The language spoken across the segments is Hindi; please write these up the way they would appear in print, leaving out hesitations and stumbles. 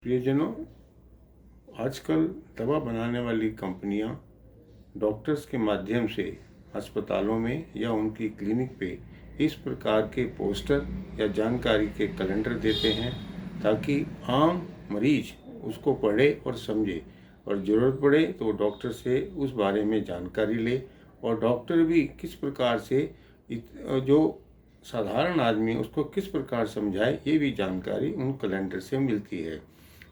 प्रियजनों, आजकल दवा बनाने वाली कंपनियां डॉक्टर्स के माध्यम से अस्पतालों में या उनकी क्लिनिक पे इस प्रकार के पोस्टर या जानकारी के कैलेंडर देते हैं ताकि आम मरीज उसको पढ़े और समझे और ज़रूरत पड़े तो डॉक्टर से उस बारे में जानकारी ले। और डॉक्टर भी किस प्रकार से जो साधारण आदमी उसको किस प्रकार समझाए, ये भी जानकारी उन कैलेंडर से मिलती है।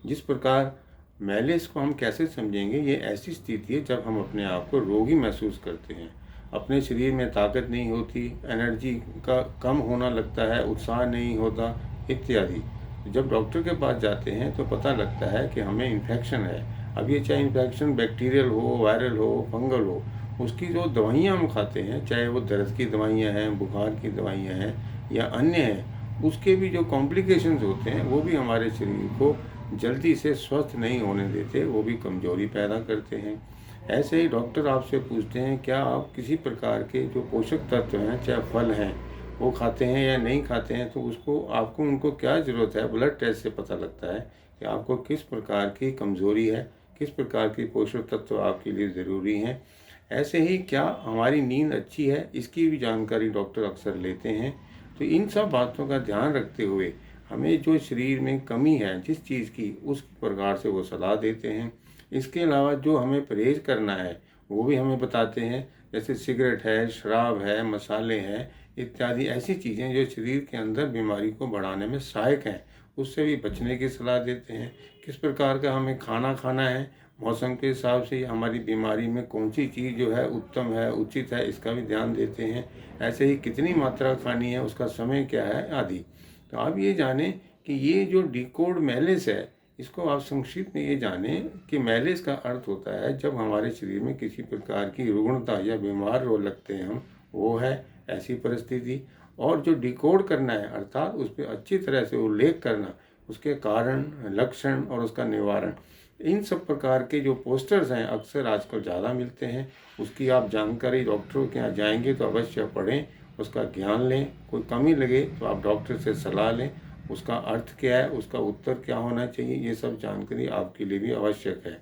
जिस प्रकार मैलेस को हम कैसे समझेंगे, ये ऐसी स्थिति है जब हम अपने आप को रोगी महसूस करते हैं, अपने शरीर में ताकत नहीं होती, एनर्जी का कम होना लगता है, उत्साह नहीं होता इत्यादि। जब डॉक्टर के पास जाते हैं तो पता लगता है कि हमें इन्फेक्शन है। अब ये चाहे इन्फेक्शन बैक्टीरियल हो, वायरल हो, फंगल हो, उसकी जो दवाइयाँ हम खाते हैं, चाहे वो दर्द की दवाइयाँ हैं, बुखार की दवाइयाँ हैं या अन्य हैं, उसके भी जो कॉम्प्लिकेशंस होते हैं वो भी हमारे शरीर को जल्दी से स्वस्थ नहीं होने देते, वो भी कमजोरी पैदा करते हैं। ऐसे ही डॉक्टर आपसे पूछते हैं क्या आप किसी प्रकार के जो पोषक तत्व हैं, चाहे फल हैं, वो खाते हैं या नहीं खाते हैं, तो उसको आपको उनको क्या ज़रूरत है। ब्लड टेस्ट से पता लगता है कि आपको किस प्रकार की कमज़ोरी है, किस प्रकार की पोषक तत्व आपके लिए ज़रूरी हैं। ऐसे ही क्या हमारी नींद अच्छी है, इसकी भी जानकारी डॉक्टर अक्सर लेते हैं। तो इन सब बातों का ध्यान रखते हुए हमें जो शरीर में कमी है जिस चीज़ की, उस प्रकार से वो सलाह देते हैं। इसके अलावा जो हमें परहेज़ करना है वो भी हमें बताते हैं, जैसे सिगरेट है, शराब है, मसाले हैं इत्यादि ऐसी चीज़ें जो शरीर के अंदर बीमारी को बढ़ाने में सहायक हैं, उससे भी बचने की सलाह देते हैं। किस प्रकार का हमें खाना खाना है, मौसम के हिसाब से हमारी बीमारी में कौन सी चीज़ जो है उत्तम है, उचित है, इसका भी ध्यान देते हैं। ऐसे ही कितनी मात्रा खानी है, उसका समय क्या है आदि। तो आप ये जानें कि ये जो डिकोड मैलेस है, इसको आप संक्षिप्त में ये जानें कि मैलेस का अर्थ होता है जब हमारे शरीर में किसी प्रकार की रुग्णता या बीमार रो लगते हैं हम, वो है ऐसी परिस्थिति। और जो डिकोड करना है अर्थात उस पर अच्छी तरह से उल्लेख करना, उसके कारण, लक्षण और उसका निवारण, इन सब प्रकार के जो पोस्टर्स हैं अक्सर आजकल ज़्यादा मिलते हैं। उसकी आप जानकारी डॉक्टरों के यहाँ जाएंगे तो अवश्य पढ़ें, उसका ज्ञान लें। कोई कमी लगे तो आप डॉक्टर से सलाह लें, उसका अर्थ क्या है, उसका उत्तर क्या होना चाहिए, ये सब जानकारी आपके लिए भी आवश्यक है।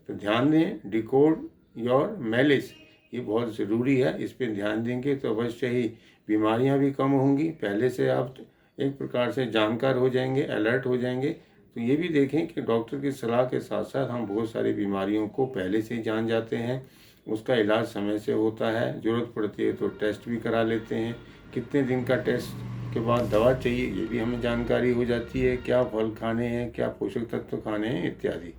तो ध्यान दें, डिकोड योर मैलिस ये बहुत ज़रूरी है। इस पर ध्यान देंगे तो अवश्य ही बीमारियां भी कम होंगी। पहले से आप एक प्रकार से जानकार हो जाएंगे, अलर्ट हो जाएंगे। तो ये भी देखें कि डॉक्टर की सलाह के साथ साथ हम बहुत सारी बीमारियों को पहले से ही जान जाते हैं, उसका इलाज समय से होता है, ज़रूरत पड़ती है तो टेस्ट भी करा लेते हैं। कितने दिन का टेस्ट के बाद दवा चाहिए, ये भी हमें जानकारी हो जाती है। क्या फल खाने हैं, क्या पोषक तत्व खाने हैं इत्यादि।